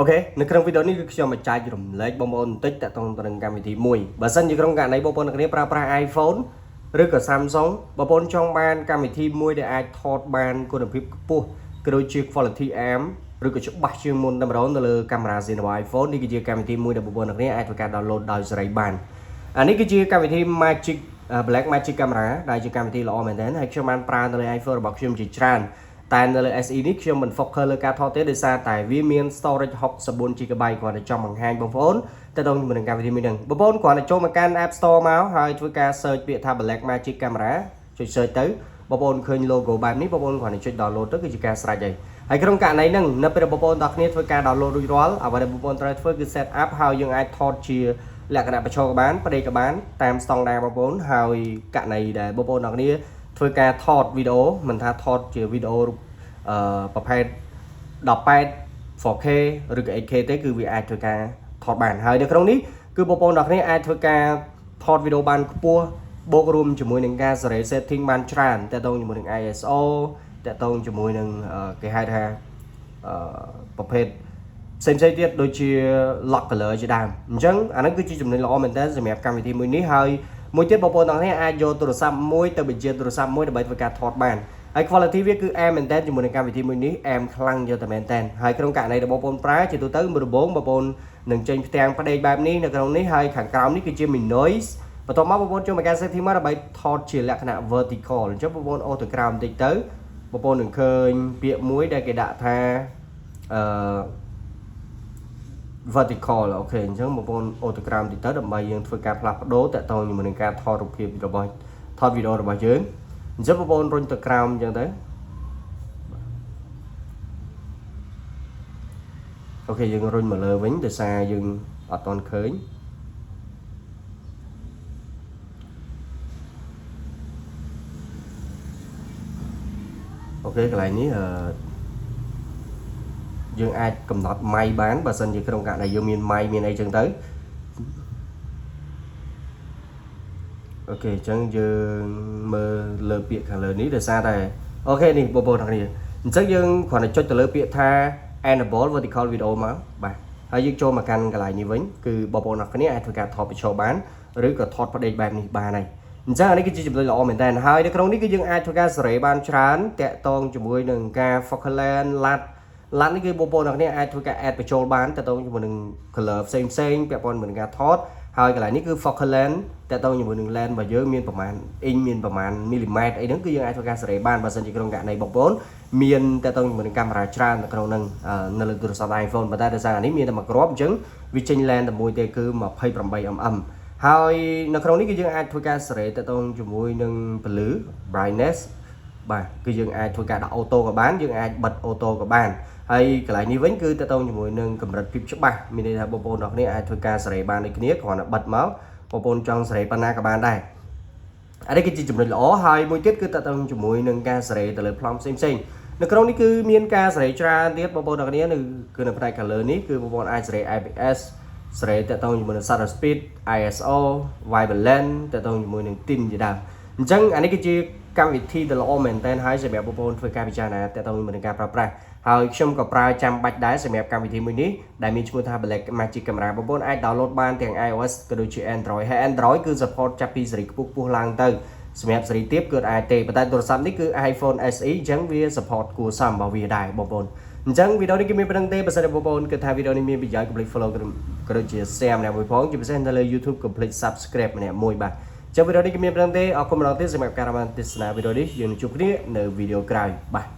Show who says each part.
Speaker 1: Ok,នៅក្នុងវីដេអូនេះគឺខ្ញុំមកចែករំលែកបងប្អូនបន្តិចតាក់ទងទៅនឹងកម្មវិធីមួយបើសិនជាក្នុងករណីបងប្អូនអ្នកប្រើប្រាស់ iPhone ឬក៏ Samsung បងប្អូនចង់បានកម្មវិធីមួយដែលអាចថតបានគុណភាពខ្ពស់ក៏ដូចជា quality AM ឬក៏ច្បាស់ជាងមុនតែម្ដងនៅលើកាមេរ៉ា របស់ iPhone នេះគឺជាកម្មវិធីមួយដែលបងប្អូនអ្នកអាចធ្វើការ download ដោយសេរីបានអានេះគឺជាកម្មវិធី Magic Blackmagic Camera ដែលជាកម្មវិធីល្អមែនទែនហើយខ្ញុំបានប្រើនៅលើ iPhone របស់ខ្ញុំជាច្រើនតែនៅលើ SE នេះខ្ញុំមិន focus លើការថតទេដោយសារតែវាមាន storage 64GB គ្រាន់តែចង់បង្ហាញបងប្អូនទៅដល់ជាមួយនឹងកម្មវិធីមួយហ្នឹងបងប្អូនគ្រាន់តែចូលមកកាន់ App Store មកហើយធ្វើការ search ពាក្យថា Blackmagic Camera ចុច search ទៅបងប្អូនឃើញ logo បែបនេះបងប្អូនគ្រាន់តែចុច download ទៅគឺជាការស្រេចហើយក្នុងករណីហ្នឹងនៅពេលបងប្អូនទាំងគ្នាធ្វើការ download រួចរាល់អ្វីដែលបងប្អូនត្រូវធ្វើគឺ set up ហើយយើងអាចថតជាលក្ខណៈបញ្ឈរក៏បានផ្ដេកក៏បានតាមស្តង់ដារបងប្អូនហើយករណីដែលបងប្អូនទាំងគ្នាធ្វើការថតវីដេអូមិនថាថតជាវីដេអូប្រភេទ18 4K ឬក៏ 8K ទេគឺវាអាចធ្វើការថតបានហើយនៅក្នុងនេះគឺបងប្អូនទាំងគ្នាអាចធ្វើការថតវីដេអូបានខ្ពស់បូករួមជាមួយនឹងការសេរី setting បានច្រើនតាក់ទងជាមួយនឹង ISO តាក់ទងជាមួយនឹងគេហៅថាប្រភេទផ្សេងៗទៀតដូចជា lock color ជាដើមអញ្ចឹងអានេះគឺជាចំណុចល្អមែនតើសម្រាប់កម្មវិធីមួយនេះហើយមួយទៀតបងប្អូនទាំងគ្នាអាចយកទូរស័ព្ទមួយទៅបញ្ជាទូរស័ព្ទមួយដើម្បីធ្វើការថតបានហើយ quality វាគឺអែមមែនតើជាមួយនឹងកម្មវិធីមួយនេះអែមខ្លាំងយកតែមែនតើហើយក្នុងករណីដែលបងប្អូនប្រើជាទូទៅមួយដំបូងបងប្អូននឹងចេញផ្ទាំងផ្ដេកបែបនេះនៅក្នុងនេះហើយខាងក្រោមនេះគឺជា noise បន្ទាប់មកបងប្អូនចូលមកការ setting មកដើម្បីថតជាលក្ខណៈ vertical អញ្ចឹងបងប្អូនអូសទៅក្រោមបន្តិចទៅបងប្អូននឹងឃើញពាក្យមួយដែលគេដាក់ថាvertical អូខេអញ្ចឹងបងប្អូនអូទៅក្រោមបន្តិចទៅដើម្បីយើងធ្វើការផ្លាស់ប្ដូរតាក់ទងជាមួយនឹងការថតរូបភាពរបស់ថតវីដេអូរបស់យើងអញ្ចឹងបងប្អូនរុញទៅក្រោមអញ្ចឹងទៅអូខេយើងរុញមកលើវិញដោយសារយើងអត់ទាន់ឃើញអូខេកន្លែងនេះយើងអាចកំណត់ម៉ៃបានបើសិនជាក្នុងករណីយើងមានម៉ៃមានអីចឹងទៅអូខេអញ្ចឹងយើងមើលលើពាក្យខាងលើនេះដោយសារតែអូខេនេះបងប្អូនទាំងគ្នាអញ្ចឹងយើងគ្រាន់តែចុចទៅលើពាក្យថា enable vertical video មកបាទហើយយើងចូលមកកាន់កន្លែងនេះវិញគឺបងប្អូនទាំងគ្នាអាចធ្វើការថតបញ្ឈរបានឬក៏ថតផ្ដេកបែបនេះបានហើយអញ្ចឹងអានេះគឺជាចំណុចល្អមែនតើហើយនៅក្នុងនេះគឺយើងអាចធ្វើការសេរីបានច្រើនតាក់ទងជាមួយនឹងការ focal length ឡាត់នេះគឺបងប្អូនទាំងគ្នាអាចធ្វើការ add បញ្ចូលបានតាក់ទងជាមួយនឹង color ផ្សេងពាក់ព័ន្ធជាមួយនឹងការថតហើយកន្លែងនេះគឺ focal length តាក់ទងជាមួយនឹង lens របស់យើងមានប្រមាណ inch មានប្រមាណ millimeter អីហ្នឹងគឺយើងអាចធ្វើការសេរីបានបើសិនជាក្នុងករណីបងប្អូនមានតាក់ទងជាមួយនឹងកាមេរ៉ាច្រើននៅក្នុងហ្នឹងនៅលើទូរស័ព្ទ iPhone ប៉ុន្តែដោយសារអានេះមានតែមួយគ្រាប់អញ្ចឹងវាចេញ lens តែមួយទេគឺ 28mm ហើយនៅក្នុងនេះគឺយើងអាចធ្វើការសេរីតាក់ទងជាមួយនឹងពន្លឺ brightness បាទគឺយើងអាចធ្វើការដាក់អូតូក៏បានយើងអាចបិទអូតូក៏បានហើយកន្លែងនេះវិញគឺតើតើជាមួយនឹងកម្រិតភាពច្បាស់មានន័យថាបងប្អូនទាំងគ្នាអាចធ្វើការសេរីបានដូចគ្នាគ្រាន់តែបិទមកបងប្អូនចង់សេរីប៉ុណ្ណាក៏បានដែរអានេះគឺជាចំណុចល្អហើយមួយទៀតគឺតើតើជាមួយនឹងការសេរីទៅលើប្លង់ផ្សេងនៅក្នុងនេះគឺមានការសេរីច្រើនទៀតបងប្អូនទាំងគ្នាគឺនៅផ្នែក color នេះគឺបងប្អូនអាចសេរី IPS សេរីតើតើជាមួយនឹង shutter speed ISO vibrant lens តើតើជាមួយនឹង tint ជាដើមអញ្ចឹងអានេះគឺជាកម្មវិធីដ៏ល្អមែនតើហើយសម្រាប់បងប្អូនធ្វើការពិចារណាតើតើជាមួយនឹងការប្រើប្រាស់ហើយខ្ញុំក៏ប្រើចាំបាច់ដែរសម្រាប់កម្មវិធីមួយនេះដែលមានឈ្មោះថា Blackmagic Camera បងប្អូនអាច download បានទាំង iOS ក៏ដូចជា Android ហើយ Android គឺ support ចាប់ពីស៊េរីខ្ពស់ឡើងទៅសម្រាប់ស៊េរីទាបគឺអាចទេប៉ុន្តែទូរស័ព្ទនេះគឺ iPhone SE អញ្ចឹងវា support គួរសមរបស់វាដែរបងប្អូនអញ្ចឹងវីដេអូនេះគឺមានប៉ុណ្្នឹងទេបើសិនជាបងប្អូនគិតថាវីដេអូនេះមានប្រយោជន៍កុំភ្លេច follow ក៏ដូចជា share ម្នាក់មួយផងជាពិសេសនៅលើ YouTube កុំភ្លេច subscribe ម្នាក់មួយបាទចឹងវីដេអូនេះគឺមានប៉ុណ្្នឹងទេអរគុណម្ដងទៀតសម្រាប់ការតាមដានទស្សនាវីដេអូនេះយើងនឹងជួបគ្នានៅវីដេអូក្រោយបាទ